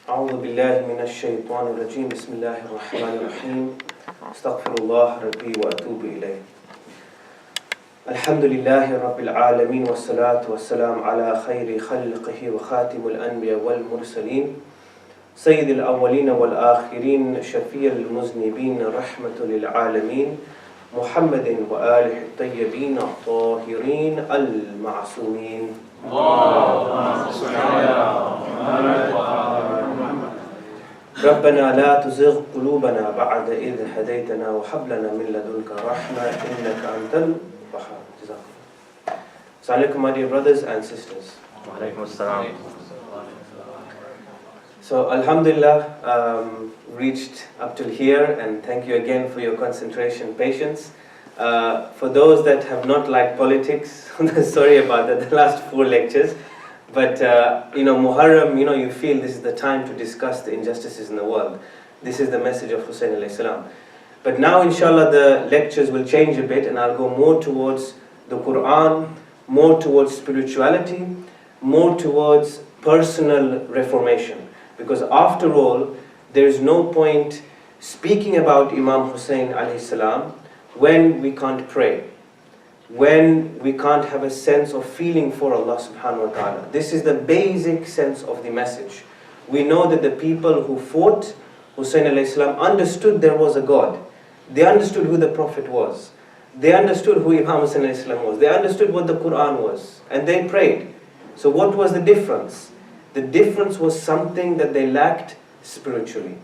أعوذ بالله من الشيطان الرجيم بسم الله الرحمن الرحيم استغفر الله ربي وأتوب إليه الحمد لله رب العالمين والصلاة والسلام على خير خلقه وخاتم الأنبياء والمرسلين سيد الأولين والآخرين شفيع المذنبين رحمة للعالمين محمد وآله الطيبين الطاهرين المعصومين اللهم صل على محمد ربنا لا تزغ قلوبنا بعد إذ هديتنا وهب لنا من لدنك رحمة إنك أنت الوهاب. Assalamu alaikum, my dear brothers and sisters. So Alhamdulillah, reached up till here, and thank you again for your concentration, patience. For those that have not liked politics, sorry about that, the last 4 lectures. But Muharram, you feel this is the time to discuss the injustices in the world. This is the message of Hussein alayhi salam. But now inshallah the lectures will change a bit, and I'll go more towards the Quran, more towards spirituality, more towards personal reformation. Because after all, there is no point speaking about Imam Hussein alayhi salam when we can't pray, when we can't have a sense of feeling for Allah subhanahu wa ta'ala. This is the basic sense of the message. We know that the people who fought Hussein alayhi salam understood there was a God. They understood who the Prophet was. They understood who Imam Hussein alayhi salam was. They understood what the Quran was. And they prayed. So what was the difference? The difference was something that they lacked spiritually,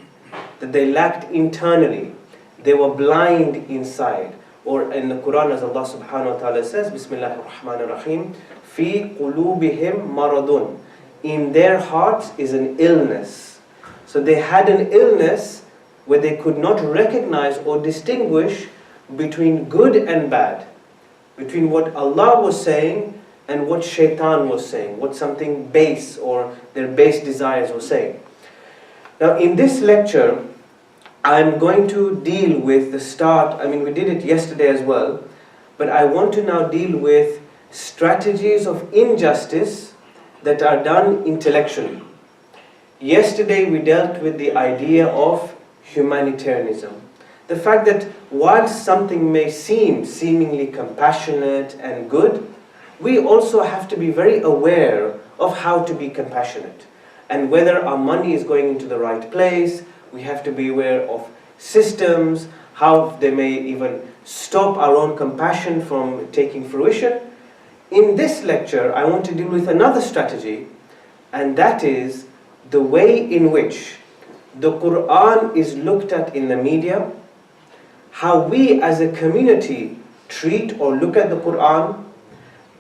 that they lacked internally. They were blind inside. Or in the Quran, as Allah subhanahu wa ta'ala says, Bismillahir Rahmanir Rahim, Fi qulubihim maradun. In their hearts is an illness. So they had an illness where they could not recognize or distinguish between good and bad, between what Allah was saying and what shaitan was saying, what something base or their base desires were saying. Now in this lecture, I'm going to deal with the start. We did it yesterday as well, but I want to now deal with strategies of injustice that are done intellectually. Yesterday we dealt with the idea of humanitarianism. The fact that whilst something may seem seemingly compassionate and good, we also have to be very aware of how to be compassionate and whether our money is going into the right place. We have to be aware of systems, how they may even stop our own compassion from taking fruition. In this lecture, I want to deal with another strategy, and that is the way in which the Quran is looked at in the media, how we as a community treat or look at the Quran,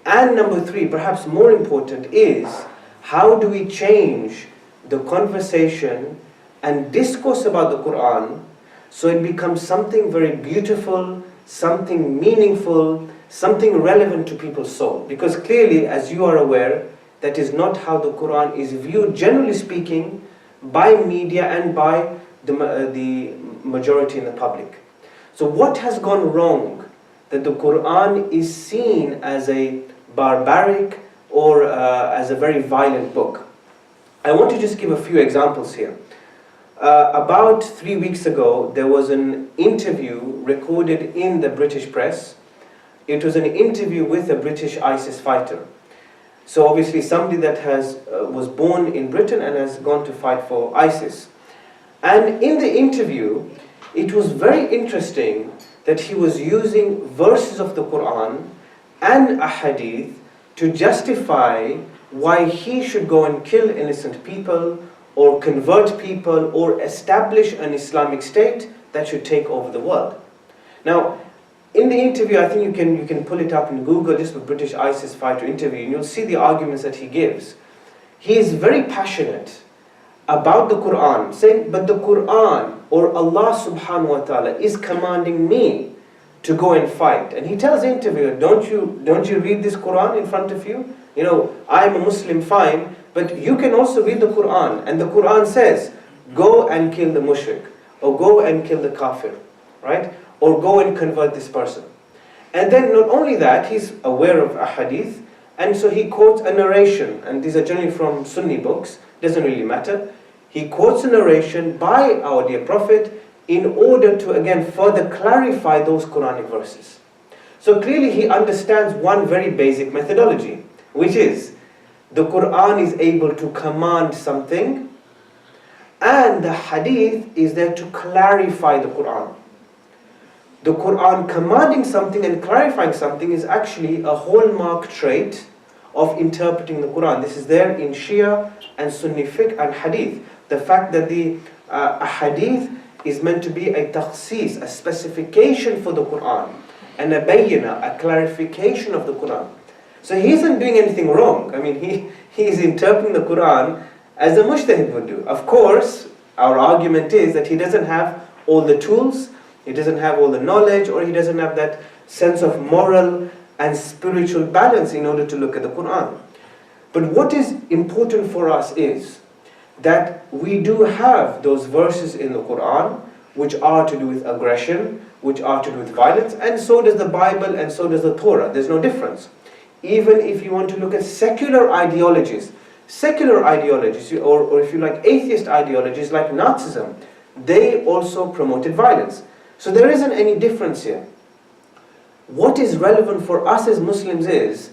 and number 3, perhaps more important, is how do we change the conversation and discourse about the Quran so it becomes something very beautiful, something meaningful, something relevant to people's soul. Because clearly, as you are aware, that is not how the Quran is viewed, generally speaking, by media and by the majority in the public. So what has gone wrong that the Quran is seen as a barbaric or as a very violent book? I want to just give a few examples here. About 3 weeks ago, there was an interview recorded in the British press. It was an interview with a British ISIS fighter. So obviously somebody that was born in Britain and has gone to fight for ISIS. And in the interview, it was very interesting that he was using verses of the Quran and a hadith to justify why he should go and kill innocent people, or convert people, or establish an Islamic state that should take over the world. Now, in the interview, I think you can pull it up in Google, just for British ISIS fighter interview, and you'll see the arguments that he gives. He is very passionate about the Quran, saying, but the Quran, or Allah subhanahu wa ta'ala, is commanding me to go and fight. And he tells the interviewer, don't you read this Quran in front of you? I'm a Muslim, fine, but you can also read the Quran. And the Quran says, go and kill the mushrik, or go and kill the kafir, right? Or go and convert this person. And then not only that, he's aware of a hadith, and so he quotes a narration, and these are generally from Sunni books, doesn't really matter. He quotes a narration by our dear Prophet in order to again further clarify those Quranic verses. So clearly he understands one very basic methodology, which is the Quran is able to command something and the hadith is there to clarify the Quran. The Quran commanding something and clarifying something is actually a hallmark trait of interpreting the Quran. This is there in Shia and Sunni fiqh and hadith. The fact that the hadith is meant to be a takhsis, a specification for the Quran, and a bayyina, a clarification of the Quran. So he isn't doing anything wrong. I mean, he is interpreting the Quran as a mujtahid would do. Of course, our argument is that he doesn't have all the tools, he doesn't have all the knowledge, or he doesn't have that sense of moral and spiritual balance in order to look at the Quran. But what is important for us is that we do have those verses in the Quran which are to do with aggression, which are to do with violence, and so does the Bible and so does the Torah. There's no difference. Even if you want to look at secular ideologies, or if you like atheist ideologies like Nazism, they also promoted violence. So there isn't any difference here. What is relevant for us as Muslims is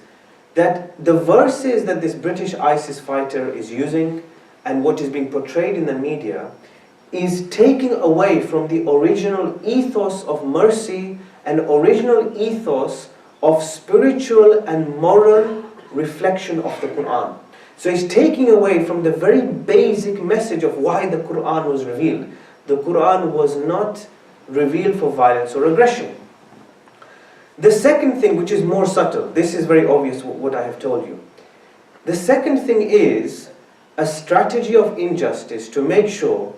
that the verses that this British ISIS fighter is using and what is being portrayed in the media is taking away from the original ethos of mercy and original ethos of spiritual and moral reflection of the Quran. So it's taking away from the very basic message of why the Quran was revealed. The Quran was not revealed for violence or aggression. The second thing, which is more subtle, this is very obvious what I have told you. The second thing is a strategy of injustice to make sure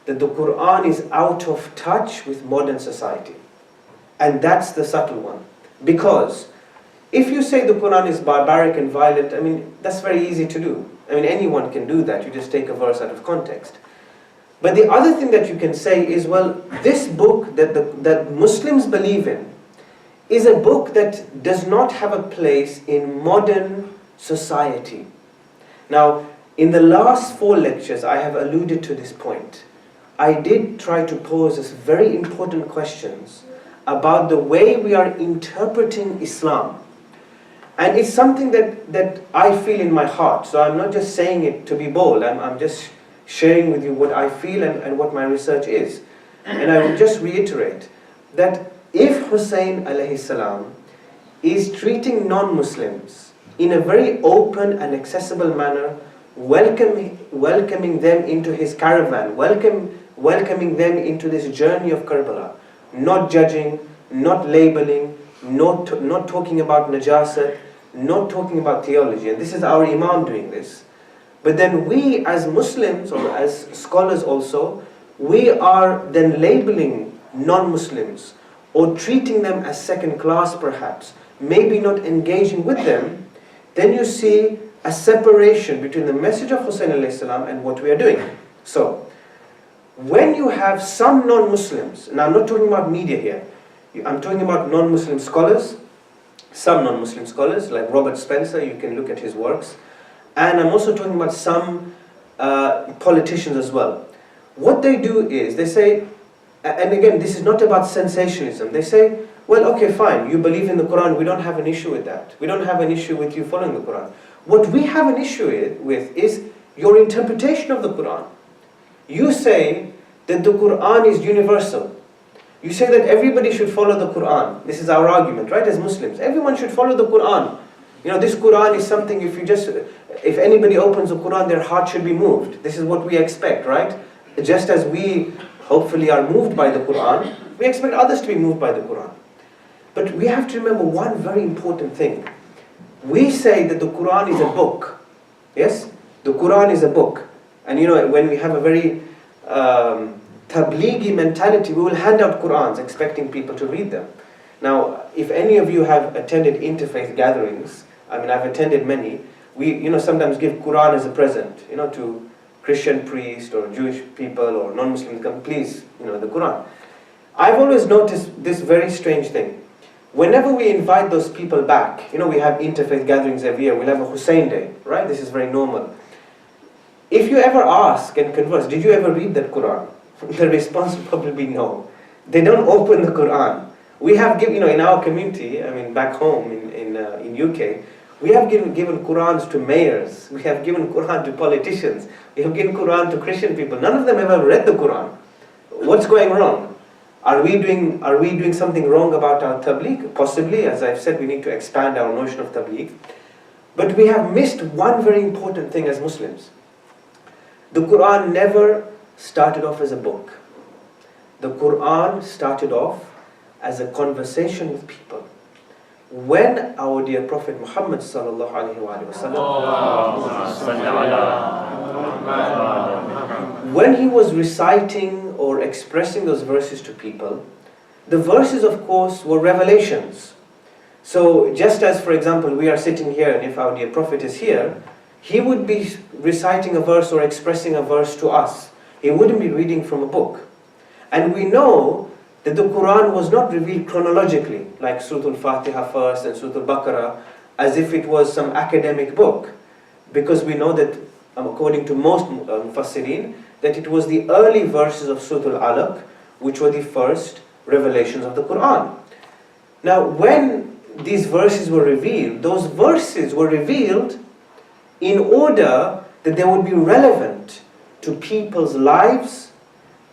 that the Quran is out of touch with modern society. And that's the subtle one. Because if you say the Quran is barbaric and violent, I mean, that's very easy to do. I mean, anyone can do that. You just take a verse out of context. But the other thing that you can say is, well, this book that Muslims believe in is a book that does not have a place in modern society. Now, in the last 4 lectures, I have alluded to this point. I did try to pose us very important questions about the way we are interpreting Islam. And it's something that I feel in my heart. So I'm not just saying it to be bold. I'm just sharing with you what I feel and what my research is. And I will just reiterate that if Hussein alayhi salam is treating non-Muslims in a very open and accessible manner, welcoming them into his caravan, welcoming them into this journey of Karbala, not judging, not labeling, not talking about najasat, not talking about theology. And this is our Imam doing this. But then we as Muslims, or as scholars also, we are then labeling non-Muslims or treating them as second class perhaps, maybe not engaging with them. Then you see a separation between the message of Hussein alayhi salam and what we are doing. So, when you have some non-Muslims, and I'm not talking about media here, I'm talking about non-Muslim scholars, some non-Muslim scholars like Robert Spencer, you can look at his works, and I'm also talking about some politicians as well. What they do is, they say, and again, this is not about sensationalism, they say, well, okay, fine, you believe in the Quran, we don't have an issue with that. We don't have an issue with you following the Quran. What we have an issue with is your interpretation of the Quran. You say that the Quran is universal. You say that everybody should follow the Quran. This is our argument, right, as Muslims. Everyone should follow the Quran. You know, this Quran is something, if anybody opens the Quran, their heart should be moved. This is what we expect, right? Just as we hopefully are moved by the Quran, we expect others to be moved by the Quran. But we have to remember one very important thing. We say that the Quran is a book. Yes? The Quran is a book. And you know, when we have a very tablighi mentality, we will hand out Qurans expecting people to read them. Now, if any of you have attended interfaith gatherings, I mean, I've attended many, we sometimes give Quran as a present, to Christian priests or Jewish people or non-Muslims, come, please, the Quran. I've always noticed this very strange thing. Whenever we invite those people back, we have interfaith gatherings every year, we'll have a Hussein Day, right? This is very normal. If you ever ask and converse, did you ever read that Quran? The response will probably be no. They don't open the Quran. We have given, in our community, I mean back home in UK, we have given Qurans to mayors, we have given Quran to politicians, we have given Quran to Christian people. None of them have ever read the Quran. What's going wrong? Are we doing something wrong about our tabligh? Possibly, as I've said, we need to expand our notion of tabligh. But we have missed one very important thing as Muslims. The Quran never started off as a book. The Quran started off as a conversation with people. When our dear Prophet Muhammad sallallahu alaihi wasallam, when he was reciting or expressing those verses to people, the verses of course were revelations. So just as, for example, we are sitting here, and if our dear Prophet is here, he would be reciting a verse or expressing a verse to us. He wouldn't be reading from a book. And we know that the Quran was not revealed chronologically, like Surah Al-Fatiha first and Surah Al-Baqarah, as if it was some academic book. Because we know that, according to most Mufassirin, that it was the early verses of Surah Al-Alaq, which were the first revelations of the Quran. Now, when these verses were revealed, those verses were revealed in order that they would be relevant to people's lives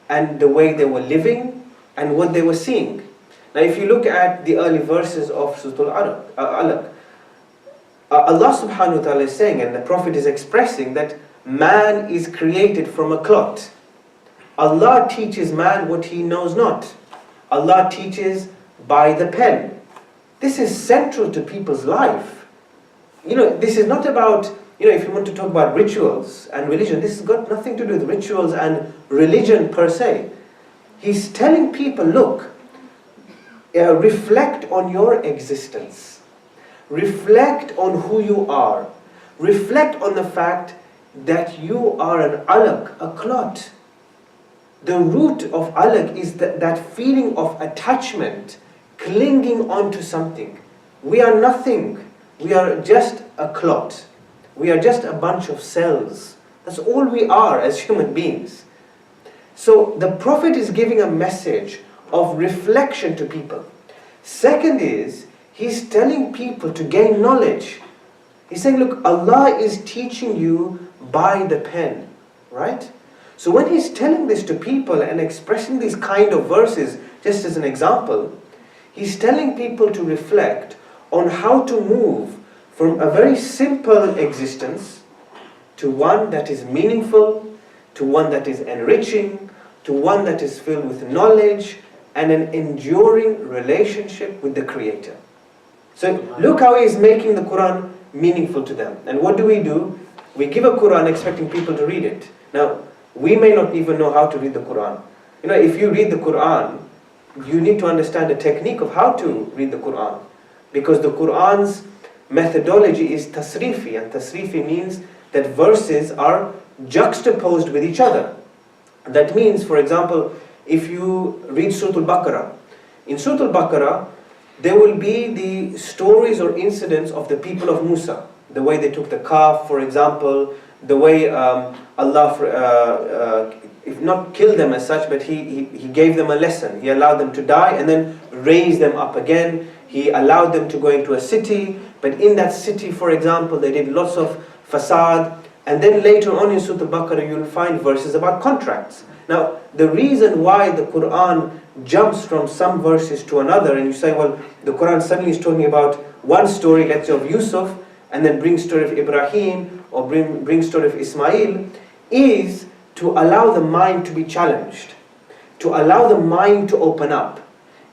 and the way they were living and what they were seeing. Now if you look at the early verses of Surah Al-Alaq, Allah subhanahu wa ta'ala is saying, and the Prophet is expressing, that man is created from a clot. Allah teaches man what he knows not. Allah teaches by the pen. This is central to people's life. This is not about, if you want to talk about rituals and religion, this has got nothing to do with rituals and religion per se. He's telling people, look, reflect on your existence. Reflect on who you are. Reflect on the fact that you are an alaq, a clot. The root of alaq is that feeling of attachment, clinging onto something. We are nothing. We are just a clot. We are just a bunch of cells. That's all we are as human beings. So the Prophet is giving a message of reflection to people. Second is, he's telling people to gain knowledge. He's saying, look, Allah is teaching you by the pen, right? So when he's telling this to people and expressing these kind of verses, just as an example, he's telling people to reflect on how to move from a very simple existence to one that is meaningful, to one that is enriching, to one that is filled with knowledge and an enduring relationship with the Creator. So look how he is making the Quran meaningful to them. And what do? We give a Quran expecting people to read it. Now, we may not even know how to read the Quran. If you read the Quran, you need to understand the technique of how to read the Quran. Because the Quran's methodology is tasrifi, and tasrifi means that verses are juxtaposed with each other. That means, for example, if you read Surah Al-Baqarah, in Surah Al-Baqarah, there will be the stories or incidents of the people of Musa. The way they took the calf, for example, the way Allah, if not killed them as such, but He gave them a lesson. He allowed them to die and then raised them up again. He allowed them to go into a city, but in that city, for example, they did lots of fasad. And then later on in Surah Al-Baqarah, you'll find verses about contracts. Now, the reason why the Quran jumps from some verses to another, and you say, well, the Quran suddenly is talking about one story, let's say of Yusuf, and then brings story of Ibrahim, or brings story of Ismail, is to allow the mind to be challenged, to allow the mind to open up.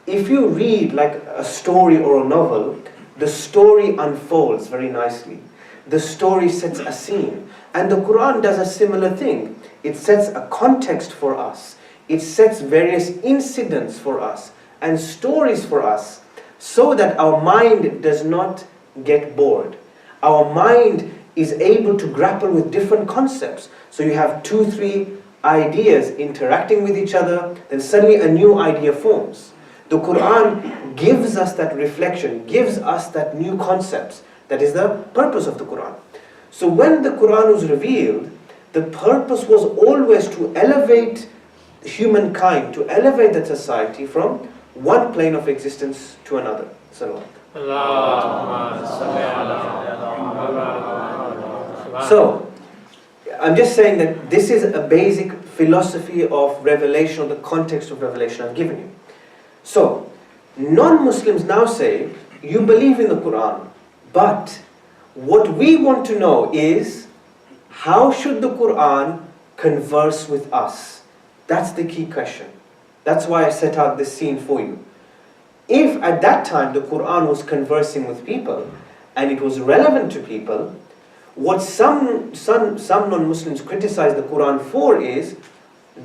If you read like a story or a novel, the story unfolds very nicely. The story sets a scene. And the Quran does a similar thing. It sets a context for us. It sets various incidents for us and stories for us so that our mind does not get bored. Our mind is able to grapple with different concepts. So you have 2-3 ideas interacting with each other, then suddenly a new idea forms. The Quran gives us that reflection, gives us that new concepts. That is the purpose of the Quran. So when the Quran was revealed, The purpose was always to elevate humankind, to elevate the society from one plane of existence to another. So, I'm just saying that this is a basic philosophy of revelation, or the context of revelation I've given you. So, non-Muslims now say, you believe in the Quran, but what we want to know is, how should the Quran converse with us? That's the key question. That's why I set out this scene for you. If at that time the Quran was conversing with people, and it was relevant to people, what some non-Muslims criticize the Quran for is,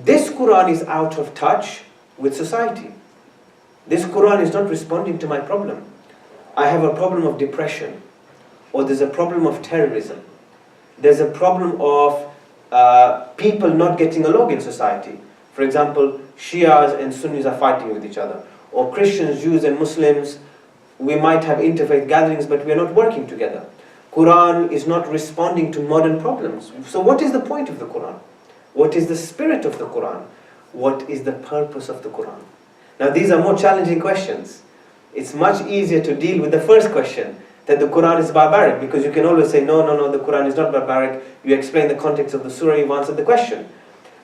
this Quran is out of touch with society. This Quran is not responding to my problem. I have a problem of depression, or there's a problem of terrorism. There's a problem of people not getting along in society. For example, Shias and Sunnis are fighting with each other. Or Christians, Jews and Muslims, we might have interfaith gatherings, but we are not working together. Quran is not responding to modern problems. So what is the point of the Quran? What is the spirit of the Quran? What is the purpose of the Quran? Now these are more challenging questions. It's much easier to deal with the first question, that the Quran is barbaric, because you can always say, no, the Quran is not barbaric. You explain the context of the surah, you've answered the question.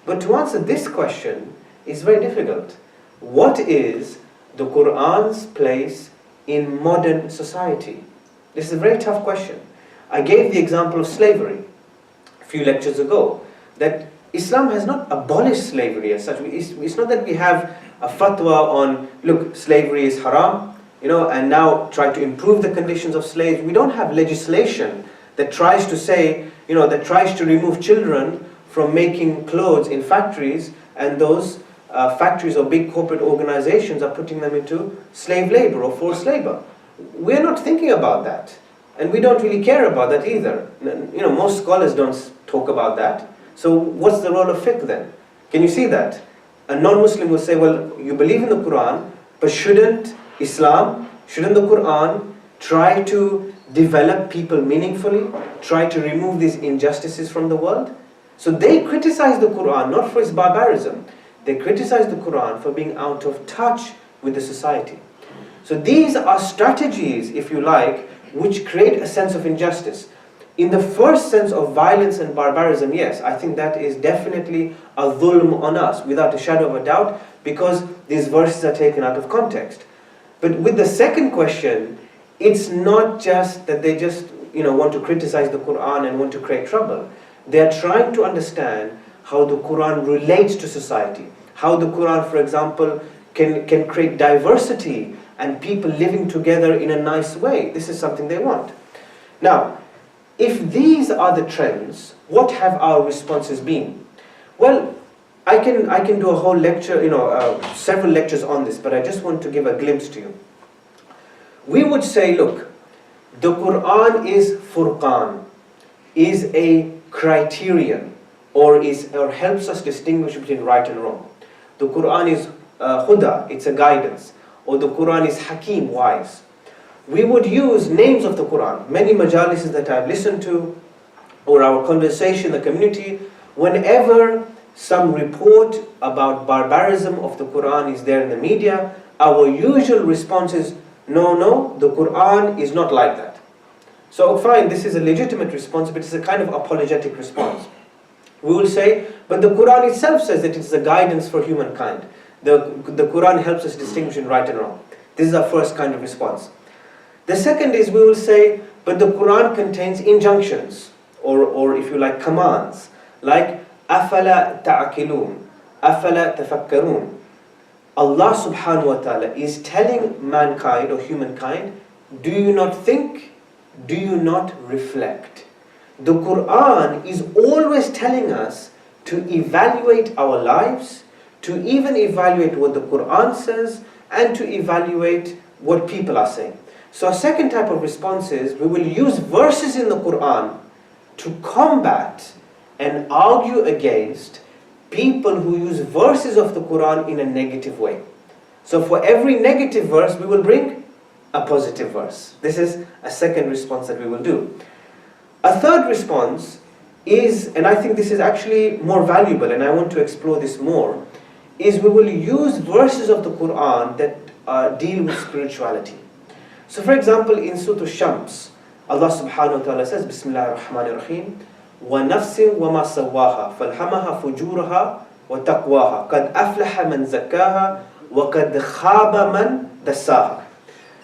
But to answer this question is very difficult. What is the Quran's place in modern society? This is a very tough question. I gave the example of slavery a few lectures ago, that Islam has not abolished slavery as such. It's not that we have a fatwa on, look, slavery is haram, and now try to improve the conditions of slaves. We don't have legislation that tries to say, that tries to remove children from making clothes in factories, and those factories or big corporate organizations are putting them into slave labor or forced labor. We're not thinking about that, and we don't really care about that either. Most scholars don't talk about that. So what's the role of fiqh then? Can you see that? A non-Muslim will say, well, you believe in the Quran, but shouldn't the Quran try to develop people meaningfully, try to remove these injustices from the world? So they criticize the Quran not for its barbarism. They criticize the Quran for being out of touch with the society. So these are strategies, if you like, which create a sense of injustice. In the first sense of violence and barbarism, yes, I think that is definitely a dhulm on us, without a shadow of a doubt, because these verses are taken out of context. But with the second question, it's not just that they just want to criticize the Quran and want to create trouble. They are trying to understand how the Quran relates to society, how the Quran, for example, can create diversity and people living together in a nice way. This is something they want. Now, if these are the trends, what have our responses been? Well, I can do a whole lecture, several lectures on this, but I just want to give a glimpse to you. We would say, look, the Quran is furqan, is a criterion, or helps us distinguish between right and wrong. The Quran is huda, it's a guidance, or the Quran is hakim, wise. We would use names of the Quran. Many majalises that I've listened to, or our conversation in the community, whenever some report about barbarism of the Quran is there in the media, our usual response is, no, the Quran is not like that. So fine, this is a legitimate response, but it's a kind of apologetic response. We will say, but the Quran itself says that it's a guidance for humankind. The Quran helps us distinguish in right and wrong. This is our first kind of response. The second is, we will say, but the Quran contains injunctions, or if you like, commands, like أَفَلَا تَعْقِلُونَ أَفَلَا تَفَكَّرُونَ. Allah subhanahu wa ta'ala is telling mankind or humankind, do you not think? Do you not reflect? The Quran is always telling us to evaluate our lives, to even evaluate what the Quran says, and to evaluate what people are saying. So a second type of response is, we will use verses in the Quran to combat and argue against people who use verses of the Quran in a negative way. So for every negative verse, we will bring a positive verse. This is a second response that we will do. A third response is, and I think this is actually more valuable, and I want to explore this more, is we will use verses of the Quran that deal with spirituality. So for example, in Surah Shams, Allah subhanahu wa ta'ala says, Bismillah ar-Rahman ar-Rahim, وَنَفْسٍ وَمَا سَوَّاهَا فَالْهَمَهَا فُجُورَهَا وَتَقْوَاهَا قَدْ أَفْلَحَ مَنْ زَكَّاهَا وَقَدْ خَابَ مَنْ دَسَّاهَا.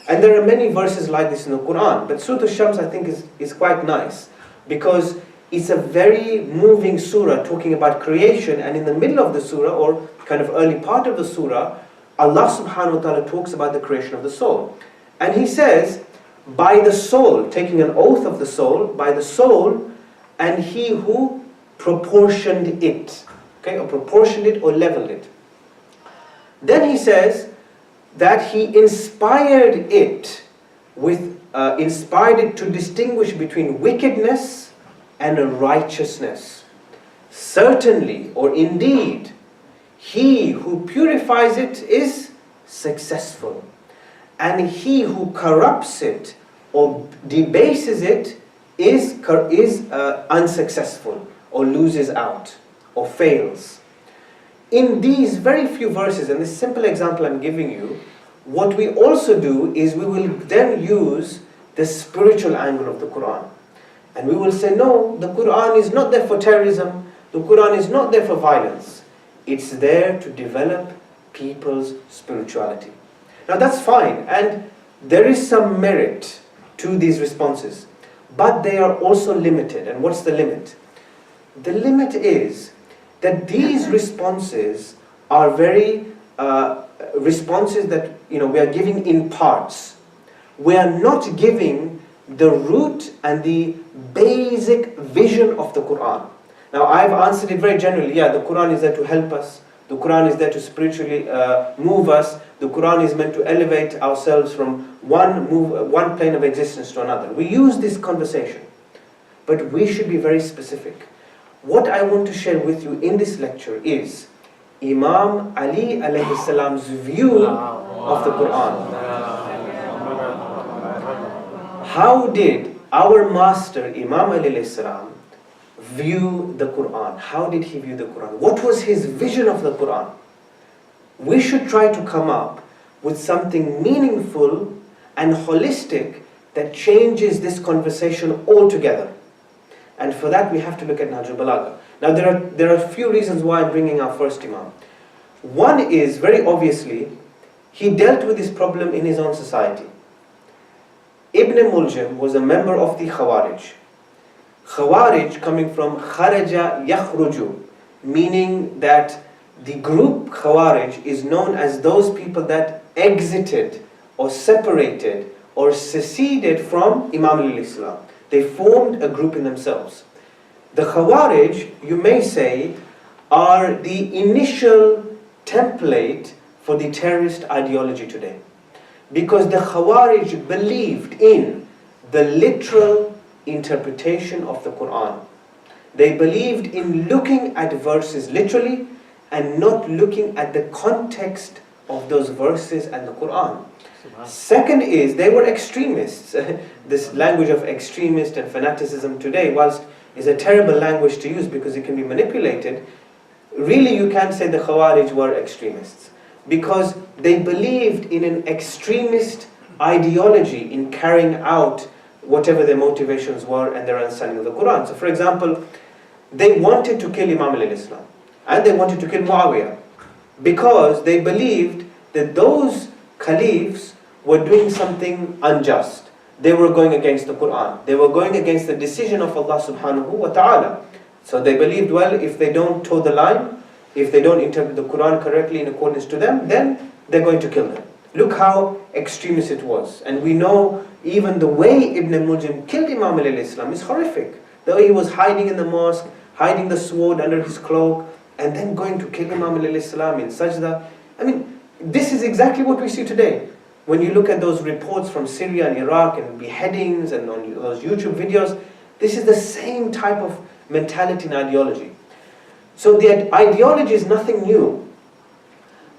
And there are many verses like this in the Quran, but Surah Shams I think is quite nice, because it's a very moving surah talking about creation, and in the middle of the surah, or kind of early part of the surah, Allah subhanahu wa ta'ala talks about the creation of the soul. And He says, by the soul, taking an oath of the soul, by the soul, and He who proportioned it, okay, or proportioned it or leveled it. Then He says that He inspired it to distinguish between wickedness and righteousness. Certainly, or indeed, He who purifies it is successful, and he who corrupts it or debases it is unsuccessful, or loses out, or fails. In these very few verses, and this simple example I'm giving you, what we also do is we will then use the spiritual angle of the Quran. And we will say, no, the Quran is not there for terrorism, the Quran is not there for violence. It's there to develop people's spirituality. Now that's fine, and there is some merit to these responses, but they are also limited. And what's the limit? The limit is that these responses are very responses that we are giving in parts. We are not giving the root and the basic vision of the Quran. Now I've answered it very generally. Yeah, the Quran is there to help us. The Quran is there to spiritually move us. The Quran is meant to elevate ourselves from one plane of existence to another. We use this conversation, but we should be very specific. What I want to share with you in this lecture is Imam Ali alayhi salam's view of the Quran. How did our master Imam Ali alayhi salam view the Quran? How did he view the Quran? What was his vision of the Quran? We should try to come up with something meaningful and holistic that changes this conversation altogether. And for that we have to look at Nahjul Balagha. Now there are a few reasons why I'm bringing our first Imam. One is, very obviously, he dealt with this problem in his own society. Ibn Muljam was a member of the Khawarij. Khawarij coming from Kharaja Yakhruju, meaning that the group Khawarij is known as those people that exited or separated or seceded from Imam al-Islam. They formed a group in themselves. The Khawarij, you may say, are the initial template for the terrorist ideology today. Because the Khawarij believed in the literal interpretation of the Quran. They believed in looking at verses literally and not looking at the context of those verses and the Quran. Second is, they were extremists. This language of extremist and fanaticism today, whilst is a terrible language to use because it can be manipulated, really you can say the Khawarij were extremists. Because they believed in an extremist ideology in carrying out whatever their motivations were and their understanding of the Quran. So for example, they wanted to kill Imam al-Islam and they wanted to kill Muawiyah because they believed that those caliphs were doing something unjust. They were going against the Quran. They were going against the decision of Allah subhanahu wa ta'ala. So they believed, well, if they don't toe the line, if they don't interpret the Quran correctly in accordance to them, then they're going to kill them. Look how extremist it was. And we know even the way Ibn Muljam killed Imam al-Islam is horrific. The way he was hiding in the mosque, hiding the sword under his cloak, and then going to kill Imam al-Islam in sajda. I mean, this is exactly what we see today. When you look at those reports from Syria and Iraq and beheadings and on those YouTube videos, this is the same type of mentality and ideology. So the ideology is nothing new.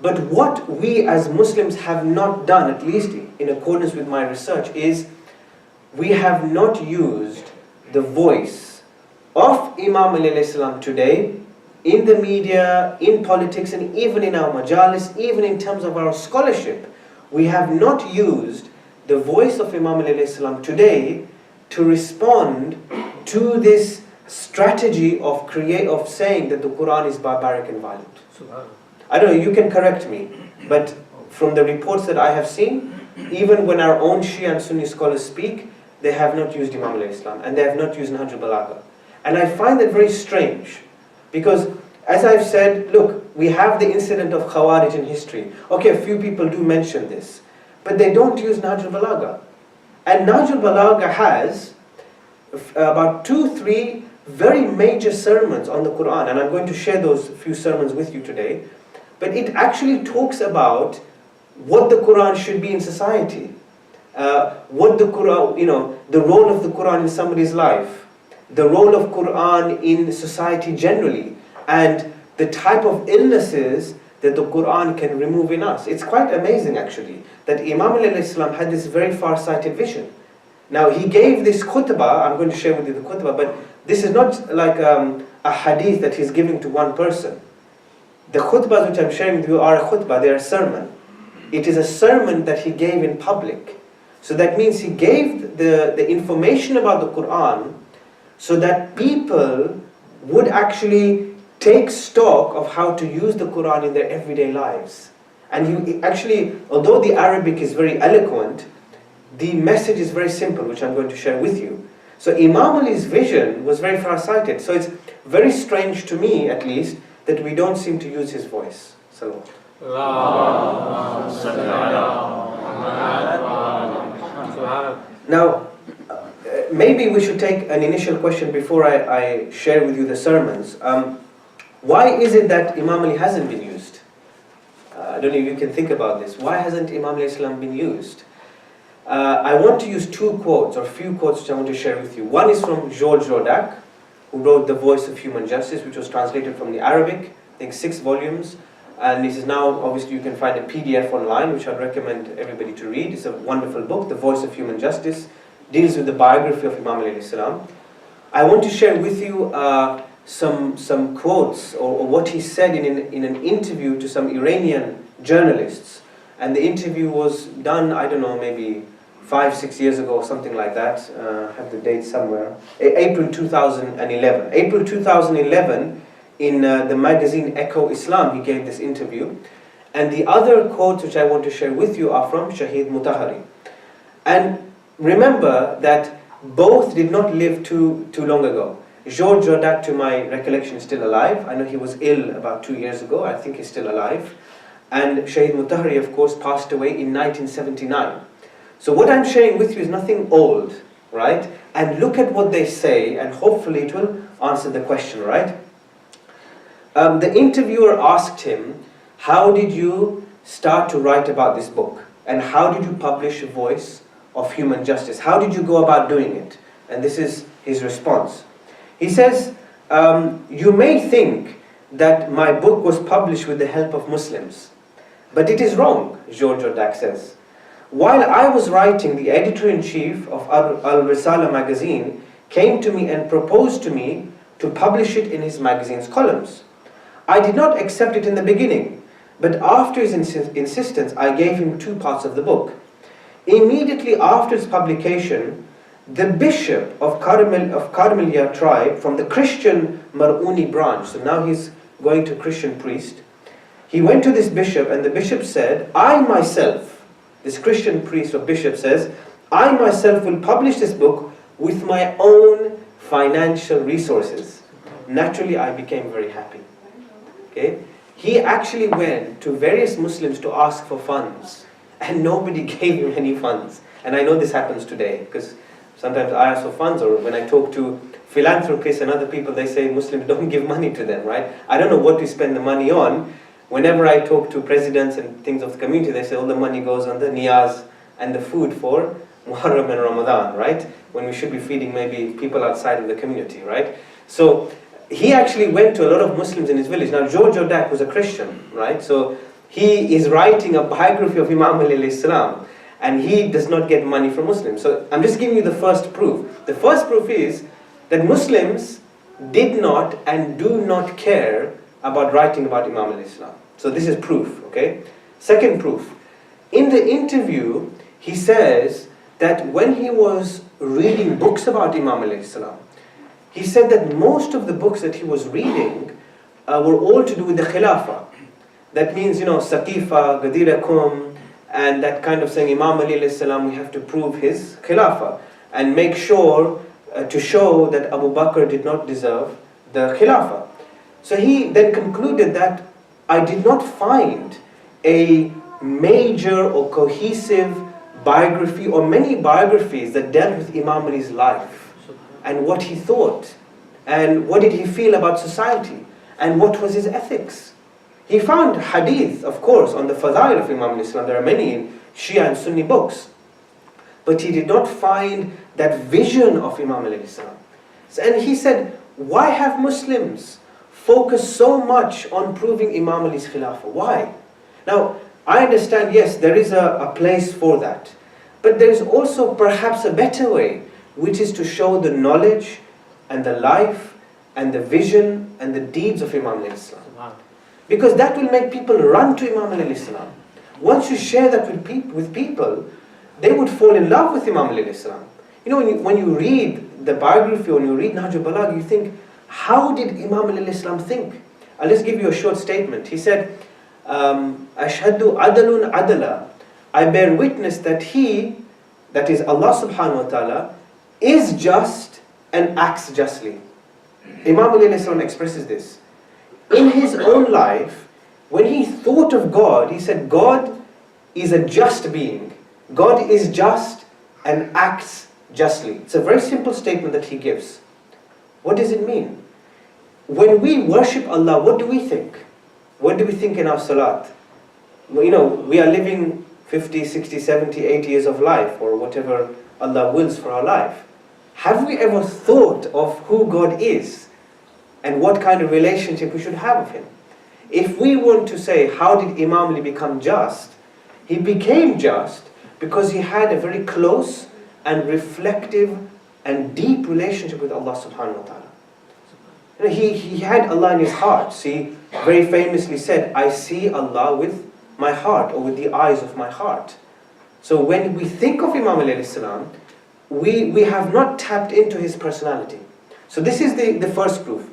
But what we as Muslims have not done, at least in accordance with my research, is we have not used the voice of Imam alayhi salam today, in the media, in politics, and even in our majalis, even in terms of our scholarship, we have not used the voice of Imam alayhi salam today to respond to this strategy of saying that the Quran is barbaric and violent. I don't know, you can correct me, but from the reports that I have seen, even when our own Shia and Sunni scholars speak, they have not used Imam alayhi salam, and they have not used Nahj al-Balagha. And I find that very strange, because as I've said, look, we have the incident of Khawarij in history. Okay, a few people do mention this, but they don't use Nahj al-Balagha. And Nahj al-Balagha has about 2-3 very major sermons on the Quran, and I'm going to share those few sermons with you today. But it actually talks about what the Quran should be in society, what the Quran, the role of the Quran in somebody's life, the role of Quran in society generally, and the type of illnesses that the Quran can remove in us. It's quite amazing actually that Imam alayhi salam had this very far-sighted vision. Now he gave this khutbah, I'm going to share with you the khutbah, but this is not like a hadith that he's giving to one person. The khutbahs which I'm sharing with you are a khutbah, they are a sermon. It is a sermon that he gave in public. So that means he gave the information about the Quran so that people would actually take stock of how to use the Quran in their everyday lives. And he actually, although the Arabic is very eloquent, the message is very simple, which I'm going to share with you. So Imam Ali's vision was very far-sighted. So it's very strange to me, at least, that we don't seem to use his voice. Salawat. Now, maybe we should take an initial question before I share with you the sermons. Why is it that Imam Ali hasn't been used? I don't know if you can think about this. Why hasn't Imam Ali Islam been used? I want to use two quotes, or few quotes which I want to share with you. One is from Georges Rodack, who wrote The Voice of Human Justice, which was translated from the Arabic, I think 6 volumes. And this is now, obviously you can find a PDF online, which I'd recommend everybody to read. It's a wonderful book, The Voice of Human Justice, deals with the biography of Imam alayhi salam. I want to share with you some quotes, or what he said in an interview to some Iranian journalists. And the interview was done, I don't know, maybe 5-6 years ago, something like that. I have the date somewhere. April 2011. April 2011, in the magazine Echo Islam, he gave this interview. And the other quotes which I want to share with you are from Shahid Mutahari. And remember that both did not live too long ago. Georges Rodack, to my recollection, is still alive. I know he was ill about 2 years ago. I think he's still alive. And Shahid Mutahari, of course, passed away in 1979. So what I'm sharing with you is nothing old, right? And look at what they say, and hopefully it will answer the question, right? The interviewer asked him, how did you start to write about this book? And how did you publish A Voice of Human Justice? How did you go about doing it? And this is his response. He says, you may think that my book was published with the help of Muslims. But it is wrong, Georges Rodack says. While I was writing, the editor-in-chief of Al-Risala magazine came to me and proposed to me to publish it in his magazine's columns. I did not accept it in the beginning, but after his insistence, I gave him 2 parts of the book. Immediately after its publication, the bishop of Karmeliya tribe from the Christian Mar'uni branch, so now he's going to Christian priest, he went to this bishop, and the bishop said, I myself, this Christian priest or bishop says, I myself will publish this book with my own financial resources. Naturally, I became very happy. Okay? He actually went to various Muslims to ask for funds, and nobody gave him any funds. And I know this happens today, because sometimes I ask for funds, or when I talk to philanthropists and other people, they say Muslims don't give money to them, right? I don't know what we spend the money on. Whenever I talk to presidents and things of the community, they say all the money goes on the niyaz and the food for Muharram and Ramadan, right? When we should be feeding maybe people outside of the community, right? So he actually went to a lot of Muslims in his village. Now Georges Rodack was a Christian, right? So he is writing a biography of Imam Ali alayhi salam, and he does not get money from Muslims. So I'm just giving you the first proof. The first proof is that Muslims did not and do not care about writing about Imam al-Islam. So this is proof, okay? Second proof. In the interview, he says that when he was reading books about Imam al-Islam, he said that most of the books that he was reading were all to do with the Khilafah. That means, Saqifa, Gadirakum, and that kind of saying, Imam Ali alayhi salam, we have to prove his Khilafah and make sure to show that Abu Bakr did not deserve the Khilafah. So he then concluded that I did not find a major or cohesive biography or many biographies that dealt with Imam Ali's life and what he thought and what did he feel about society and what was his ethics. He found hadith, of course, on the fadail of Imam al-Islam. There are many in Shia and Sunni books. But he did not find that vision of Imam al-Islam. And he said, why have Muslims focused so much on proving Imam Ali's Khilafah? Why? Now, I understand, yes, there is a place for that. But there is also perhaps a better way, which is to show the knowledge and the life and the vision and the deeds of Imam al-Islam. Because that will make people run to Imam al-Islam. Once you share that with people, they would fall in love with Imam al-Islam. When you read the biography, when you read Nahj al-Balagha, you think, how did Imam al-Islam think? I'll just give you a short statement. He said, Ashhadu adalun adala. I bear witness that he, that is Allah subhanahu wa ta'ala, is just and acts justly. Imam al-Islam expresses this. In his own life, when he thought of God, he said, God is a just being. God is just and acts justly. It's a very simple statement that he gives. What does it mean? When we worship Allah, what do we think? What do we think in our salat? We are living 50, 60, 70, 80 years of life, or whatever Allah wills for our life. Have we ever thought of who God is and what kind of relationship we should have with Him? If we want to say, how did Imam Ali become just? He became just because he had a very close and reflective and deep relationship with Allah subhanahu wa ta'ala. He had Allah in his heart. He very famously said, I see Allah with my heart, or with the eyes of my heart. So when we think of Imam Ali alayhi salam, we have not tapped into his personality. So this is the first proof.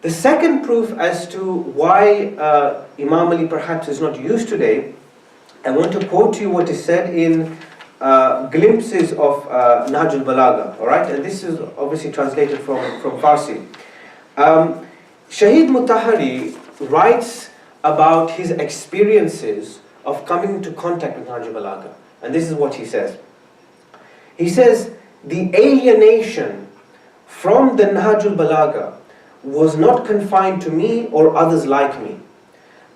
The second proof as to why Imam Ali perhaps is not used today, I want to quote to you what is said in glimpses of Nahj al-Balagha, alright? And this is obviously translated from Farsi. Shahid Mutahari writes about his experiences of coming into contact with Nahj al-Balagha. And this is what he says. He says, the alienation from the Nahj al-Balagha was not confined to me or others like me,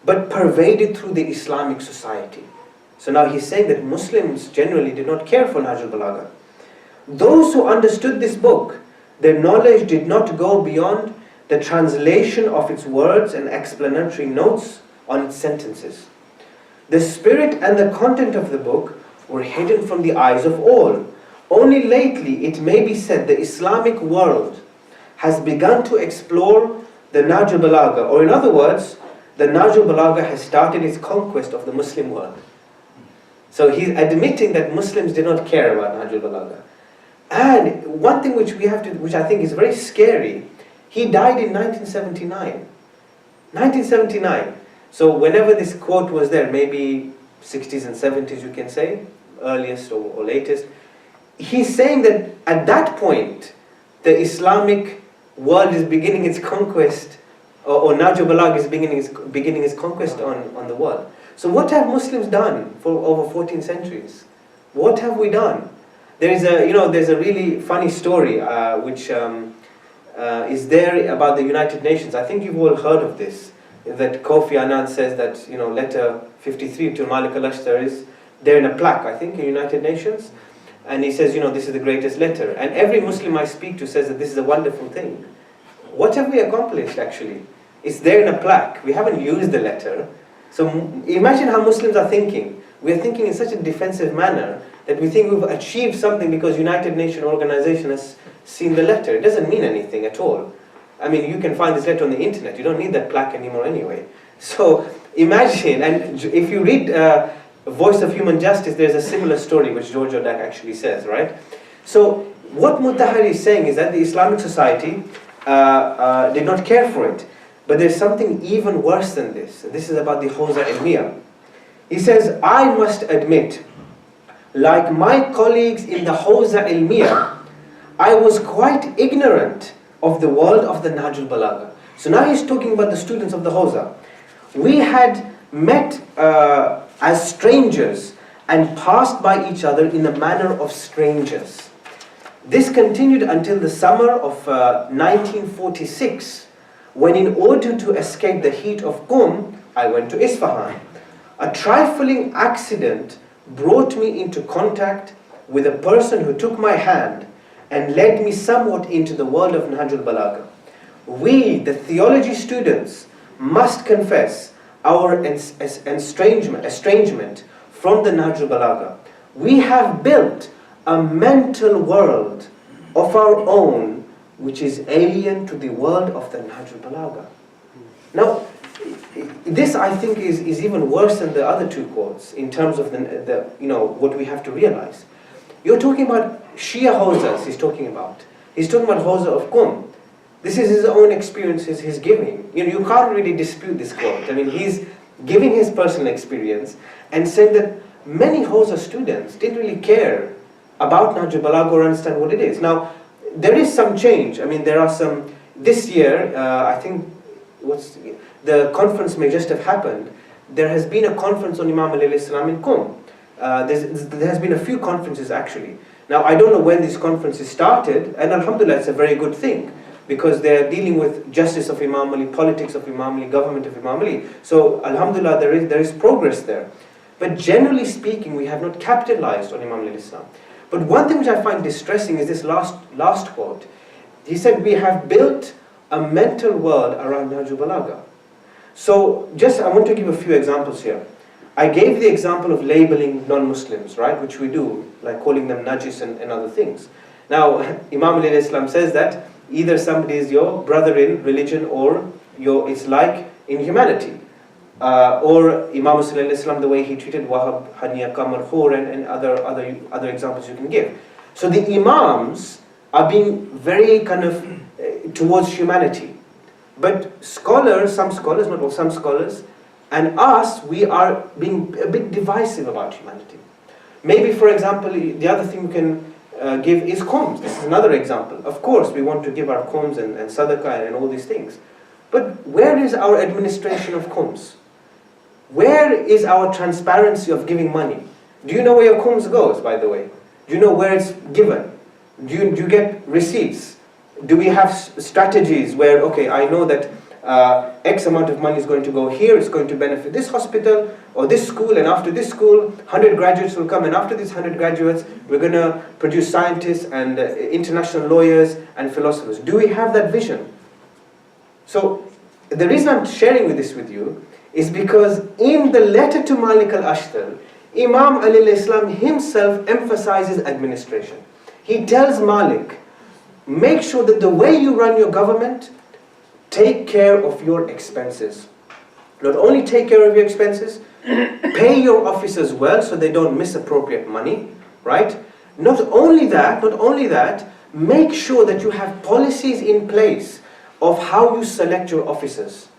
but pervaded through the Islamic society. So now he's saying that Muslims generally did not care for Nahj al-Balagha. Those who understood this book, their knowledge did not go beyond the translation of its words and explanatory notes on its sentences. The spirit and the content of the book were hidden from the eyes of all. Only lately, it may be said, the Islamic world has begun to explore the Nahj al-Balagha, or in other words, the Nahj al-Balagha has started its conquest of the Muslim world. So he's admitting that Muslims did not care about Nahj al-Balagha. And one thing which I think is very scary, he died in 1979. 1979. So whenever this quote was there, maybe 60s and 70s you can say, earliest or latest, he's saying that at that point, the Islamic world is beginning its conquest, or Nahj al-Balagha is beginning its conquest on the world. So what have Muslims done for over 14 centuries? What have we done? There's a really funny story which is there about the United Nations. I think you've all heard of this, that Kofi Annan says that letter 53 to Malik al-Ashtar is there in a plaque, I think, in United Nations. And he says, this is the greatest letter. And every Muslim I speak to says that this is a wonderful thing. What have we accomplished, actually? It's there in a plaque. We haven't used the letter. So imagine how Muslims are thinking. We are thinking in such a defensive manner that we think we've achieved something because United Nations organization has seen the letter. It doesn't mean anything at all. I mean, you can find this letter on the internet. You don't need that plaque anymore anyway. So imagine, and if you read Voice of Human Justice, there's a similar story which George Odak actually says, right? So what Mutahari is saying is that the Islamic society did not care for it. But there's something even worse than this. This is about the Hawza Ilmiya. He says, I must admit, like my colleagues in the Hawza Ilmiya, I was quite ignorant of the world of the Nahjul Balagha. So now he's talking about the students of the Hawza. We had met as strangers and passed by each other in the manner of strangers. This continued until the summer of 1946, when in order to escape the heat of Qom, I went to Isfahan. A trifling accident brought me into contact with a person who took my hand and led me somewhat into the world of Nahjul Balagha. We, the theology students, must confess our estrangement from the Nahjul Balagha. We have built a mental world of our own which is alien to the world of the Nahjul Balagha. Now, this I think is even worse than the other two quotes in terms of the what we have to realize. You're talking about Shia Hawzas, he's talking about. He's talking about Hawza of Qum. This is his own experiences he's giving. You can't really dispute this quote. I mean, he's giving his personal experience and said that many Hawza students didn't really care about Nahjul Balagha or understand what it is. Now, there is some change. I mean, there are some, this year, I think, the conference may just have happened. There has been a conference on Imam alayhi salam in Qum. There has been a few conferences actually. Now, I don't know when these conferences started, and alhamdulillah, it's a very good thing, because they're dealing with justice of Imam Ali, politics of Imam Ali, government of Imam Ali. So, alhamdulillah, there is progress there. But generally speaking, we have not capitalized on Imam alayhi salam. But one thing which I find distressing is this last quote. He said, we have built a mental world around Nahjul Balagha. So, I want to give a few examples here. I gave the example of labeling non-Muslims, right, which we do, like calling them najis and other things. Now, Imam Ali Islam says that either somebody is your brother in religion or it's like in humanity. Or Imam Islam, the way he treated Wahab, Hania, Kamar, Khur, and other examples you can give. So the Imams are being very kind of towards humanity. But scholars, some scholars, not all, some scholars, and us, we are being a bit divisive about humanity. Maybe, for example, the other thing we can give is khums. This is another example. Of course, we want to give our khums and sadaqah and all these things. But where is our administration of khums? Where is our transparency of giving money? Do you know where your khums goes, by the way? Do you know where it's given? Do you get receipts? Do we have strategies where, okay, I know that X amount of money is going to go here, it's going to benefit this hospital or this school, and after this school, 100 graduates will come, and after these 100 graduates, we're going to produce scientists and international lawyers and philosophers. Do we have that vision? So, the reason I'm sharing this with you is because in the letter to Malik al-Ashtar, Imam Ali al-Islam himself emphasizes administration. He tells Malik, make sure that the way you run your government, take care of your expenses. Not only take care of your expenses, pay your officers well so they don't misappropriate money, right? Not only that, make sure that you have policies in place of how you select your officers.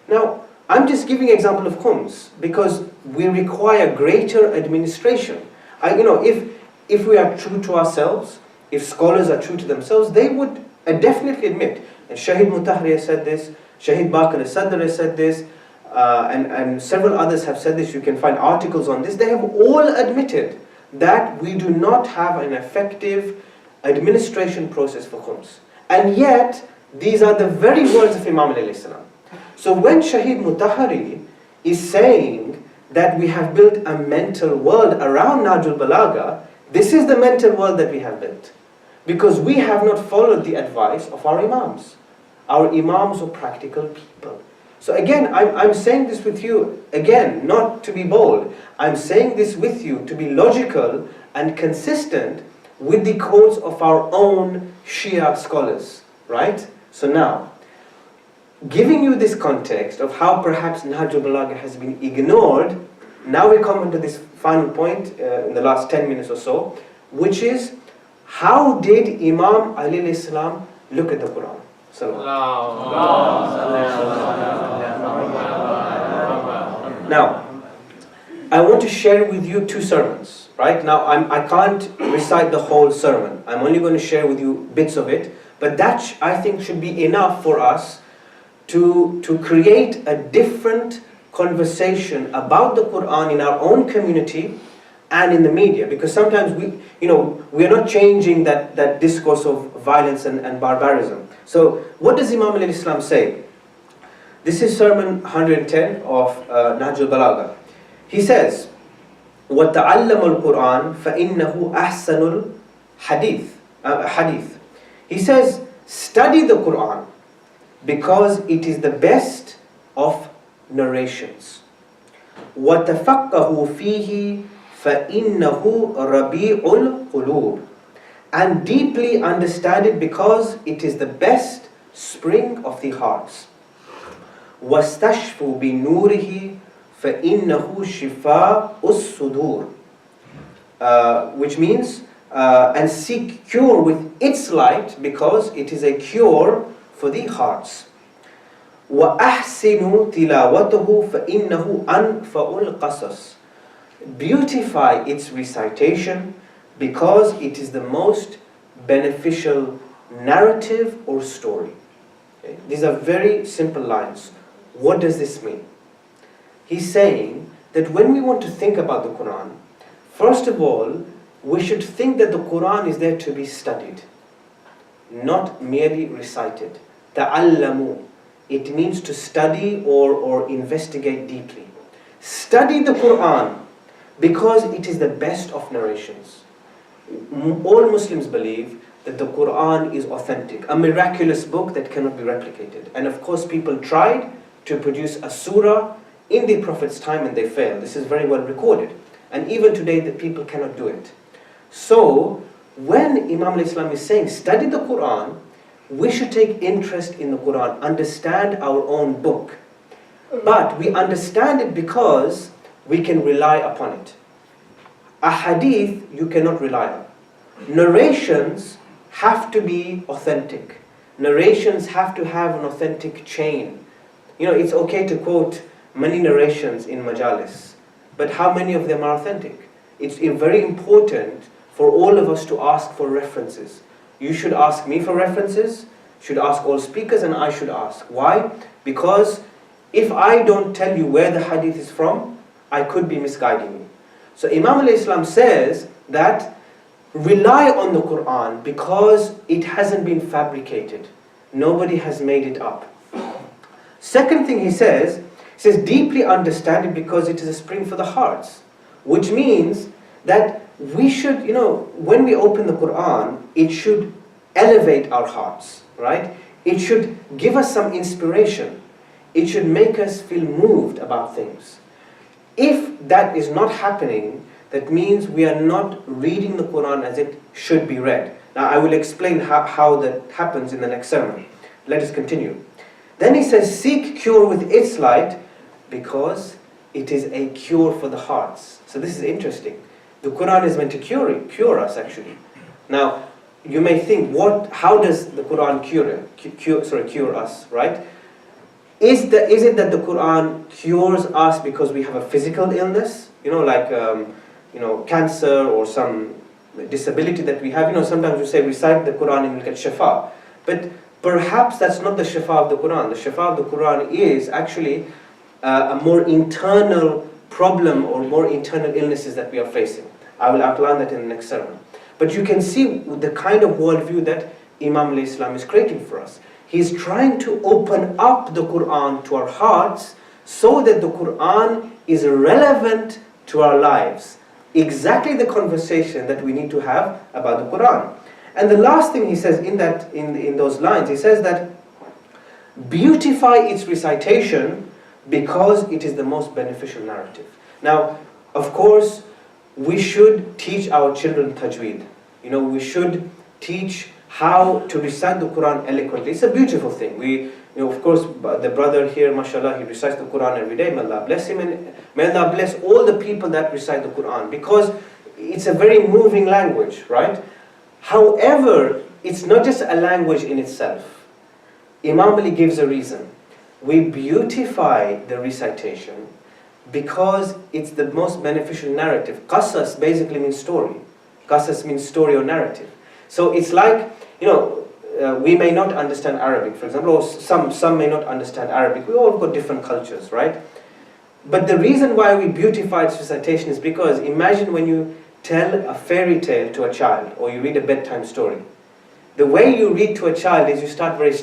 Now, I'm just giving an example of khums because we require greater administration. If we are true to ourselves, if scholars are true to themselves, they would definitely admit, and Shahid Mutahari has said this, Shahid Bakr al-Sadr has said this, and several others have said this. You can find articles on this. They have all admitted that we do not have an effective administration process for khums. And yet, these are the very words of Imam alayhi salam. So when Shahid Mutahari is saying that we have built a mental world around Nahjul Balagha, this is the mental world that we have built. Because we have not followed the advice of our Imams. Our Imams are practical people. So again, I'm saying this with you, again, not to be bold. I'm saying this with you to be logical and consistent with the quotes of our own Shia scholars, right? So now, giving you this context of how perhaps Nahjul Balagha has been ignored, now we come into this final point in the last 10 minutes or so, which is, how did Imam Ali alayhi salam look at the Quran? Now, I want to share with you 2 sermons. Right now, I can't recite the whole sermon. I'm only going to share with you bits of it. But that, I think, should be enough for us to create a different conversation about the Quran in our own community and in the media. Because sometimes we are not changing that discourse of violence and barbarism. So what does Imam Ali Islam say? This is sermon 110 of Nahjul Balagha. He says, وَتَعَلَّمُ الْقُرْآنَ فَإِنَّهُ أَحْسَنُ الْحَدِيثِ. He says, study the Quran because it is the best of narrations. وَتَفَقَّهُ فِيهِ فَإِنَّهُ رَبِيعُ الْقُلُوبِ. And deeply understand it because it is the best spring of the hearts. وَاسْتَشْفُوا بِنُورِهِ فَإِنَّهُ شِفَاءُ الصُّدُورِ. Which means, and seek cure with its light because it is a cure for the hearts. وَأَحْسِنُوا تِلَاوَتَهُ فَإِنَّهُ أَنْفَعُ الْقَصَصِ. Beautify its recitation because it is the most beneficial narrative or story. Okay? These are very simple lines. What does this mean? He's saying that when we want to think about the Quran, first of all, we should think that the Quran is there to be studied, not merely recited. Ta'allamu. It means to study or investigate deeply. Study the Quran because it is the best of narrations. All Muslims believe that the Quran is authentic, a miraculous book that cannot be replicated. And of course people tried to produce a surah in the Prophet's time and they failed. This is very well recorded. And even today the people cannot do it. So when Imam al-Islam is saying study the Quran, we should take interest in the Quran, understand our own book. But we understand it because we can rely upon it. A hadith you cannot rely on. Narrations have to be authentic. Narrations have to have an authentic chain. It's okay to quote many narrations in majalis, but how many of them are authentic? It's very important for all of us to ask for references. You should ask me for references, should ask all speakers, and I should ask. Why? Because if I don't tell you where the hadith is from, I could be misguiding you. So Imam al-Islam says that rely on the Quran because it hasn't been fabricated. Nobody has made it up. Second thing he says deeply understand it because it is a spring for the hearts. Which means that we should, when we open the Quran, it should elevate our hearts, right? It should give us some inspiration. It should make us feel moved about things. If that is not happening, that means we are not reading the Quran as it should be read. Now I will explain how that happens in the next sermon. Let us continue. Then he says, seek cure with its light because it is a cure for the hearts. So this is interesting. The Quran is meant to cure us actually. Now, you may think, how does the Quran cure us, right? Is it that the Quran cures us because we have a physical illness? Like cancer or some disability that we have. Sometimes we say recite the Quran and you'll get shifa. But perhaps that's not the shifa of the Quran. The shifa of the Quran is actually a more internal problem or more internal illnesses that we are facing. I will outline that in the next sermon. But you can see the kind of worldview that Imam al-Islam is creating for us. He is trying to open up the Quran to our hearts so that the Quran is relevant to our lives. Exactly the conversation that we need to have about the Quran. And the last thing he says in those lines, he says that beautify its recitation because it is the most beneficial narrative. Now, of course, we should teach our children tajweed. We should teach how to recite the Quran eloquently. It's a beautiful thing. Of course, the brother here, mashallah, he recites the Quran every day. May Allah bless him, and may Allah bless all the people that recite the Quran, because it's a very moving language, right? However, it's not just a language in itself. Imam Ali gives a reason. We beautify the recitation because it's the most beneficial narrative. Qasas basically means story. Qasas means story or narrative. So it's like, we may not understand Arabic, for example, or some may not understand Arabic. We all got different cultures, right? But the reason why we beautify its recitation is because imagine when you tell a fairy tale to a child, or you read a bedtime story. The way you read to a child is you start very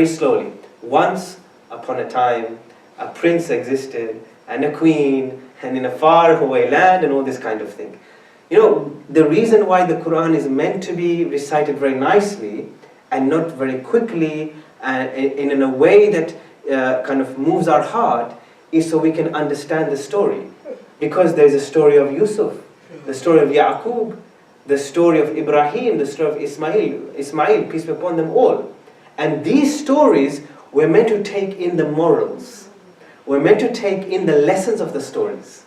slowly. Once upon a time, a prince existed, and a queen, and in a faraway land, and all this kind of thing. The reason why the Quran is meant to be recited very nicely and not very quickly and in a way that kind of moves our heart is so we can understand the story. Because there's a story of Yusuf, the story of Yaqub, the story of Ibrahim, the story of Ismail, peace be upon them all. And these stories, we're meant to take in the morals. We're meant to take in the lessons of the stories.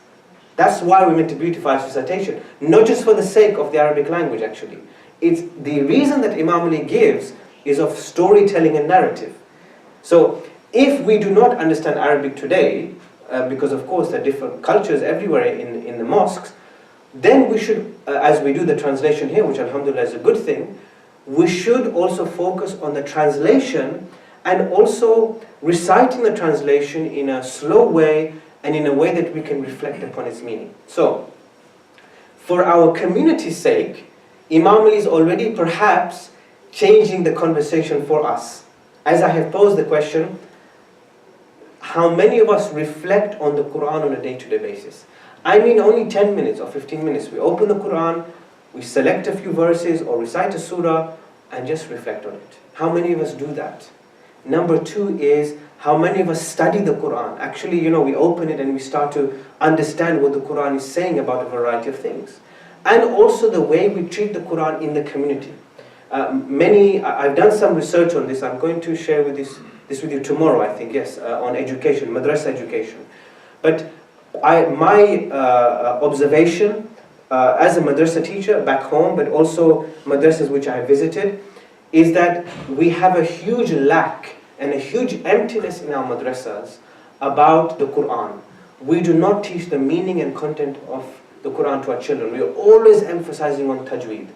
That's why we're meant to beautify recitation. Not just for the sake of the Arabic language, actually. It's the reason that Imam Ali gives is of storytelling and narrative. So, if we do not understand Arabic today, because of course there are different cultures everywhere in the mosques, then we should, as we do the translation here, which alhamdulillah is a good thing, we should also focus on the translation and also reciting the translation in a slow way and in a way that we can reflect upon its meaning. So, for our community's sake, Imam Ali is already perhaps changing the conversation for us. As I have posed the question, how many of us reflect on the Quran on a day-to-day basis? I mean only 10 minutes or 15 minutes. We open the Quran, we select a few verses or recite a surah and just reflect on it. How many of us do that? Number two is, how many of us study the Quran? Actually, we open it and we start to understand what the Quran is saying about a variety of things. And also the way we treat the Quran in the community. I've done some research on this. I'm going to share with this with you tomorrow, I think, yes, on education, madrasa education. But my observation as a madrasa teacher back home, but also madrasas which I have visited, is that we have a huge lack and a huge emptiness in our madrasas about the Quran. We do not teach the meaning and content of the Quran to our children. We are always emphasizing on tajweed.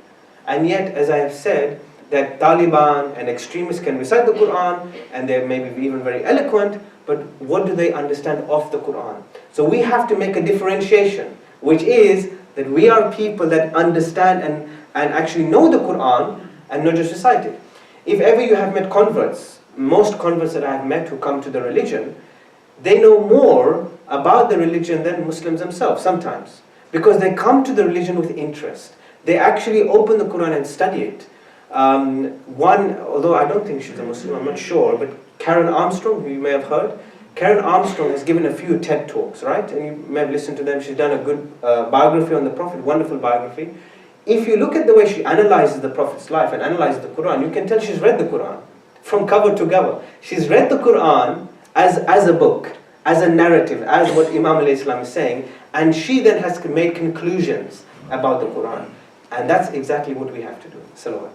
And yet, as I have said, that Taliban and extremists can recite the Quran and they may be even very eloquent, but what do they understand of the Quran? So we have to make a differentiation, which is that we are people that understand and actually know the Quran and not just recite it. If ever you have met converts, most converts that I have met who come to the religion, they know more about the religion than Muslims themselves sometimes. Because they come to the religion with interest. They actually open the Quran and study it. Although I don't think she's a Muslim, I'm not sure, but Karen Armstrong, who you may have heard, Karen Armstrong has given a few TED Talks, right? And you may have listened to them. She's done a good biography on the Prophet, wonderful biography. If you look at the way she analyzes the Prophet's life and analyzes the Quran, you can tell she's read the Quran from cover to cover. She's read the Quran as a book, as a narrative, as what Imam alayhi salam is saying, and she then has made conclusions about the Quran. And that's exactly what we have to do. Salawat.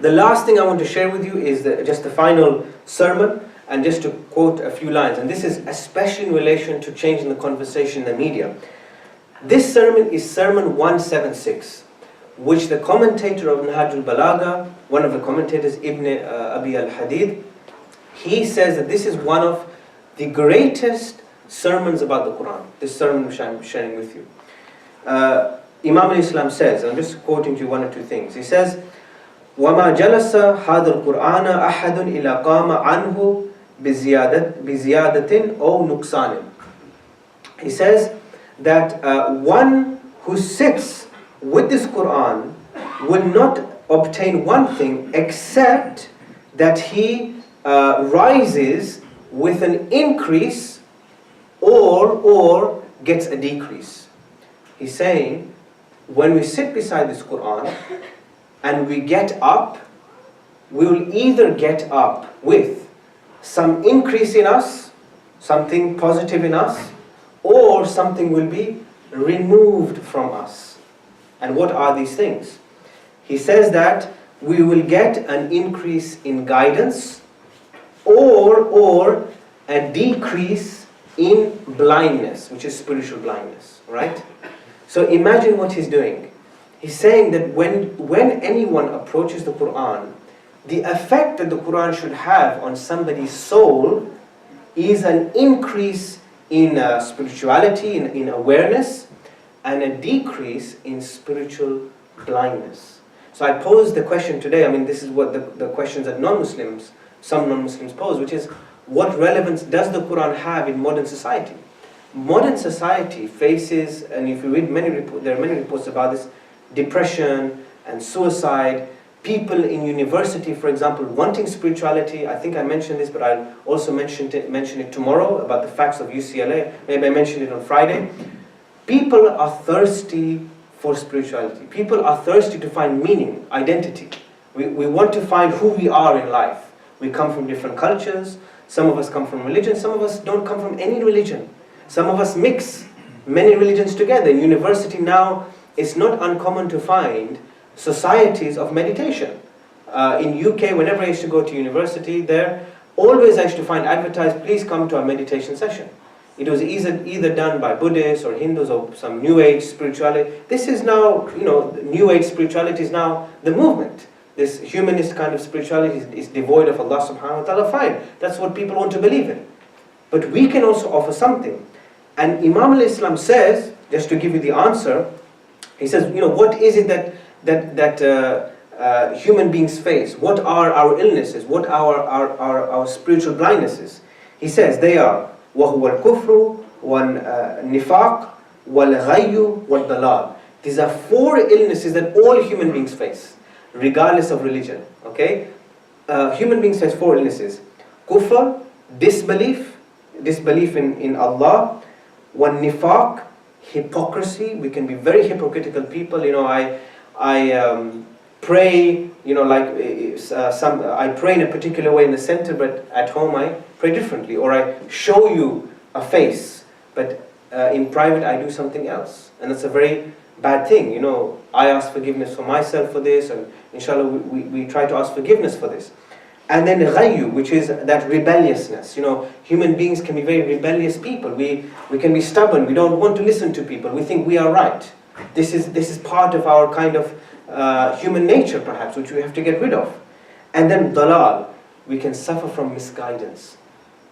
The last thing I want to share with you is just the final sermon, and just to quote a few lines, and this is especially in relation to changing the conversation in the media. This sermon is Sermon 176, which the commentator of Nahaj al-Balagha, one of the commentators, Ibn Abi al-Hadid, he says that this is one of the greatest sermons about the Quran, this sermon which I'm sharing with you. Imam al-Islam says, I'm just quoting to you one or two things. He says, وَمَا جَلَسَ هَذَا الْقُرْآنَ أَحَدٌ إِلَى قَامَ عَنْهُ بِزِيَادَةٍ أَوْ نُقْصَانٍ. He says that one who sits with this Quran will not obtain one thing except that he rises with an increase or gets a decrease. He's saying, when we sit beside this Quran and we get up, we will either get up with some increase in us, something positive in us, or something will be removed from us. And what are these things? He says that we will get an increase in guidance or a decrease in blindness, which is spiritual blindness, right? So imagine what he's doing. He's saying that when anyone approaches the Quran, the effect that the Quran should have on somebody's soul is an increase in spirituality, in awareness, and a decrease in spiritual blindness. So I posed the question today, I mean this is what the questions that some non-Muslims pose, which is, what relevance does the Quran have in modern society? Modern society faces, and if you read there are many reports about this, depression and suicide, people in university, for example, wanting spirituality. I think I mentioned this, but I'll also mention it tomorrow about the facts of UCLA. Maybe I mentioned it on Friday. People are thirsty for spirituality. People are thirsty to find meaning, identity. We want to find who we are in life. We come from different cultures. Some of us come from religion. Some of us don't come from any religion. Some of us mix many religions together. In university now, it's not uncommon to find societies of meditation. In UK, whenever I used to go to university there, always I used to find advertised, please come to our meditation session. It was either done by Buddhists or Hindus or some New Age spirituality. This is now, New Age spirituality is now the movement. This humanist kind of spirituality is devoid of Allah subhanahu wa ta'ala. Fine, that's what people want to believe in. But we can also offer something. And Imam al-Islam says, just to give you the answer, he says, what is it that human beings face? What are our illnesses? What are our spiritual blindnesses? He says they are وَهُوَ الْكُفْرُ وَالنِّفَاقُ وَالْغَيُّ وَالضَّلَالُ. These are 4 illnesses that all human beings face, regardless of religion. Okay? Human beings face 4 illnesses. Kufr, disbelief in Allah. وَالنِّفَاقُ, hypocrisy. We can be very hypocritical people. I pray, I pray in a particular way in the center, but at home I pray differently. Or I show you a face, but in private I do something else. And that's a very bad thing. I ask forgiveness for myself for this, and inshallah we try to ask forgiveness for this. And then ghayu, which is that rebelliousness. Human beings can be very rebellious people. We can be stubborn. We don't want to listen to people. We think we are right. This is part of our kind of human nature, perhaps, which we have to get rid of. And then dalal, we can suffer from misguidance.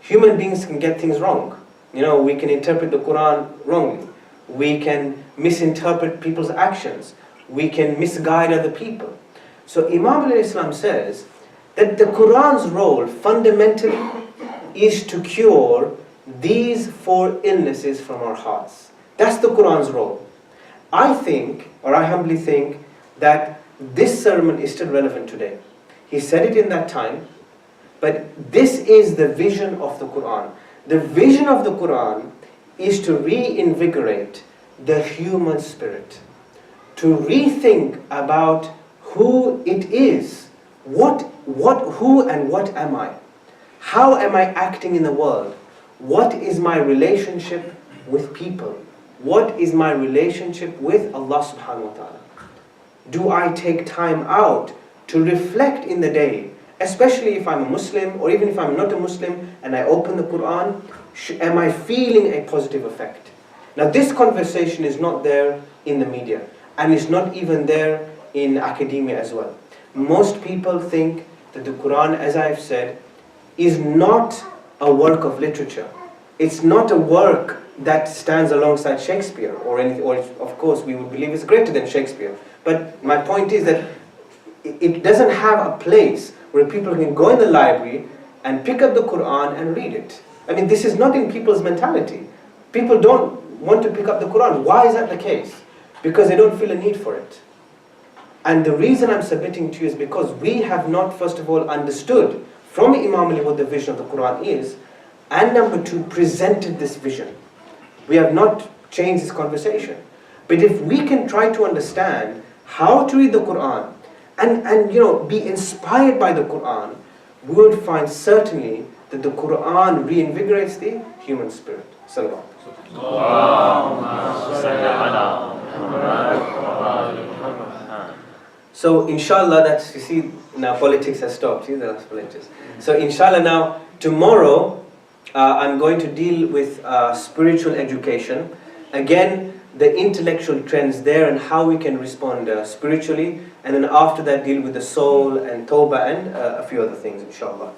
Human beings can get things wrong. We can interpret the Quran wrongly. We can misinterpret people's actions. We can misguide other people. So Imam al-Islam says that the Quran's role fundamentally is to cure these 4 illnesses from our hearts. That's the Quran's role. I think, or I humbly think, that this sermon is still relevant today. He said it in that time, but this is the vision of the Quran. The vision of the Quran is to reinvigorate the human spirit, to rethink about who it is, who and what am I? How am I acting in the world? What is my relationship with people? What is my relationship with Allah subhanahu wa ta'ala? Do I take time out to reflect in the day, especially if I'm a Muslim, or even if I'm not a Muslim, and I open the Quran, am I feeling a positive effect? Now this conversation is not there in the media, and it's not even there in academia as well. Most people think that the Quran, as I've said, is not a work of literature. It's not a work that stands alongside Shakespeare or anything, or of course we would believe it's greater than Shakespeare. But my point is that it doesn't have a place where people can go in the library and pick up the Quran and read it. I mean, this is not in people's mentality. People don't want to pick up the Quran. Why is that the case? Because they don't feel a need for it. And the reason I'm submitting to you is because we have not, first of all, understood from Imam Ali what the vision of the Quran is, and number 2, presented this vision. We have not changed this conversation. But if we can try to understand how to read the Quran and be inspired by the Quran, we would find certainly that the Quran reinvigorates the human spirit. Salawat. So inshallah, that's, you see, now politics has stopped. See the last politics. So inshallah now, tomorrow, I'm going to deal with spiritual education. Again, the intellectual trends there and how we can respond spiritually. And then after that, deal with the soul and tawbah and a few other things, inshallah.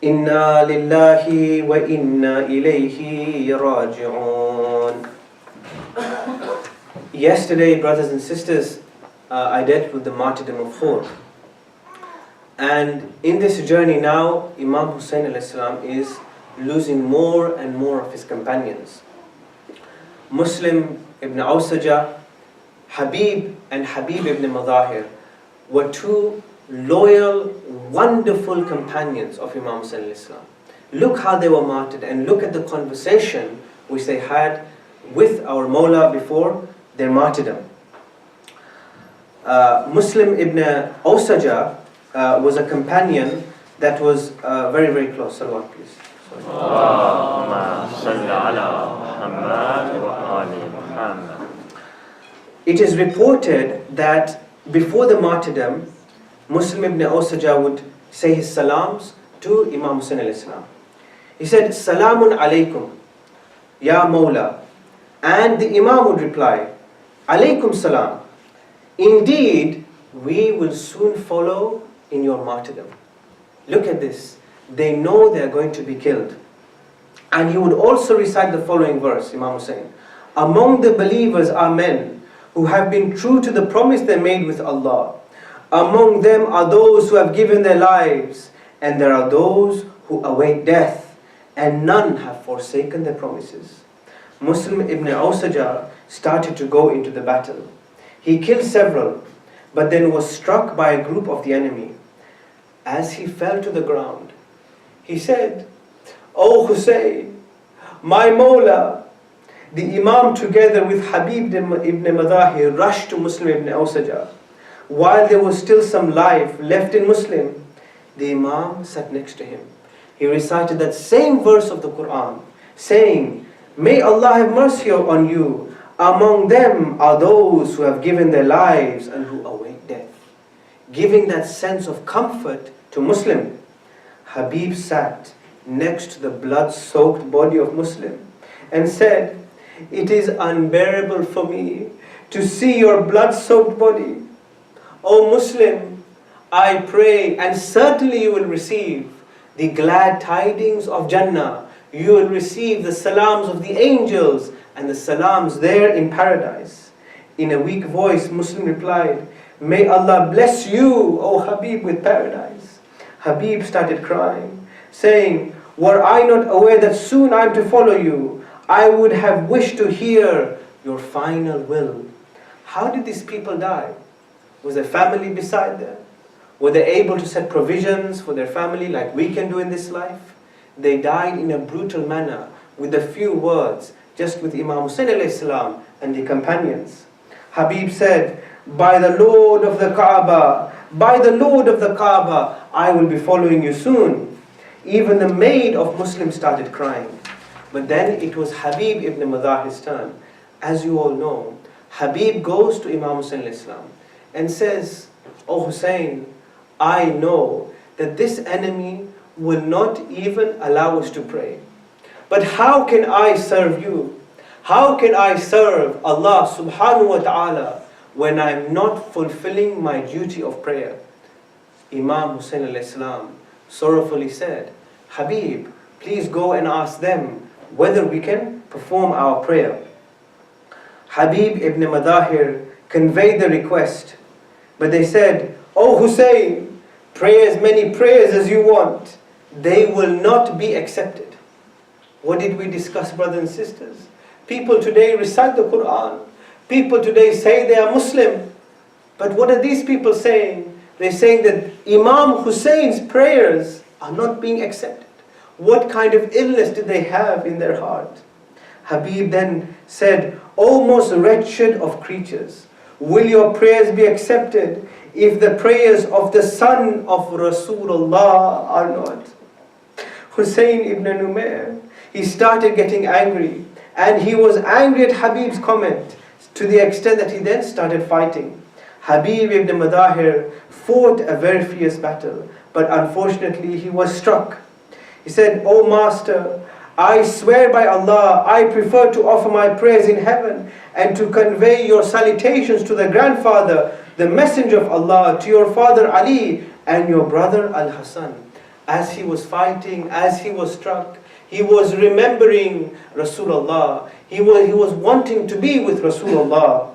Inna lillahi wa inna ilayhi raji'un. Yesterday, brothers and sisters, I dealt with the martyrdom of Khur. And in this journey now, Imam Hussein ﷺ is losing more and more of his companions. Muslim ibn Awsaja, Habib and Habib ibn Madahir were two loyal, wonderful companions of Imam Hussein ﷺ. Look how they were martyred and look at the conversation which they had with our Mawla before their martyrdom. Muslim ibn Awsaja was a companion that was very, very close. Salawat, please. It is reported that before the martyrdom, Muslim ibn Awsaja would say his salams to Imam Hussein al-Islam. He said, Salamun alaykum, Ya Mawla. And the Imam would reply, Alaykum salam. Indeed, we will soon follow in your martyrdom. Look at this. They know they are going to be killed. And he would also recite the following verse, Imam Hussein. Among the believers are men who have been true to the promise they made with Allah. Among them are those who have given their lives, and there are those who await death, and none have forsaken their promises. Muslim ibn Awsaja started to go into the battle. He killed several, but then was struck by a group of the enemy. As he fell to the ground, he said, O Hussein, my Mawla. The Imam together with Habib ibn Madahir rushed to Muslim ibn Awsaja. While there was still some life left in Muslim, the Imam sat next to him. He recited that same verse of the Quran, saying, May Allah have mercy on you. Among them are those who have given their lives and who await death. Giving that sense of comfort to Muslim. Habib sat next to the blood-soaked body of Muslim and said, It is unbearable for me to see your blood-soaked body. O Muslim, I pray, and certainly you will receive the glad tidings of Jannah. You will receive the salams of the angels and the salams there in paradise. In a weak voice, Muslim replied, May Allah bless you, O Habib, with paradise. Habib started crying, saying, Were I not aware that soon I am to follow you, I would have wished to hear your final will. How did these people die? Was their family beside them? Were they able to set provisions for their family like we can do in this life? They died in a brutal manner with a few words, just with Imam Hussein a.s. and the companions. Habib said, By the Lord of the Kaaba, by the Lord of the Kaaba, I will be following you soon. Even the maid of Muslim started crying. But then it was Habib ibn Madahir's turn. As you all know, Habib goes to Imam Hussein a.s. and says, O Hussein, I know that this enemy will not even allow us to pray. But how can I serve you? How can I serve Allah subhanahu wa ta'ala when I'm not fulfilling my duty of prayer? Imam Hussein al-Islam sorrowfully said, Habib, please go and ask them whether we can perform our prayer. Habib ibn Madahir conveyed the request, but they said, O Hussein, pray as many prayers as you want. They will not be accepted. What did we discuss, brothers and sisters? People today recite the Quran. People today say they are Muslim. But what are these people saying? They're saying that Imam Hussein's prayers are not being accepted. What kind of illness did they have in their heart? Habib then said, O most wretched of creatures, will your prayers be accepted if the prayers of the son of Rasulullah are not? Hussein ibn Numair, he started getting angry, and he was angry at Habib's comment to the extent that he then started fighting. Habib ibn Madahir fought a very fierce battle, but unfortunately he was struck. He said, O Master, I swear by Allah, I prefer to offer my prayers in heaven and to convey your salutations to the grandfather, the messenger of Allah, to your father Ali and your brother Al-Hassan. As he was fighting, as he was struck, he was remembering Rasulullah. He was wanting to be with Rasulullah.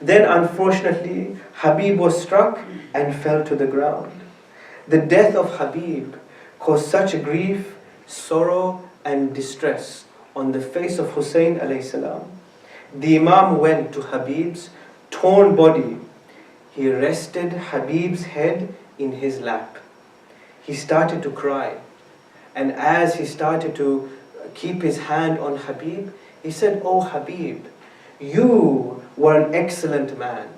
Then unfortunately, Habib was struck and fell to the ground. The death of Habib caused such grief, sorrow and distress on the face of Hussein alayhi salam. The Imam went to Habib's torn body. He rested Habib's head in his lap. He started to cry. And as he started to keep his hand on Habib, he said, "Oh Habib, you were an excellent man.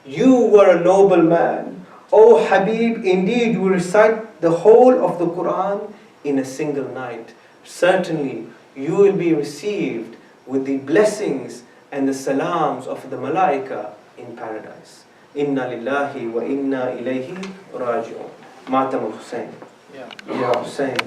You were a noble man. Oh Habib, indeed you recite the whole of the Quran in a single night. Certainly you will be received with the blessings and the salams of the malaika in paradise. Inna lillahi wa inna ilayhi raji'un." Matam Hussein. Ya Hussein.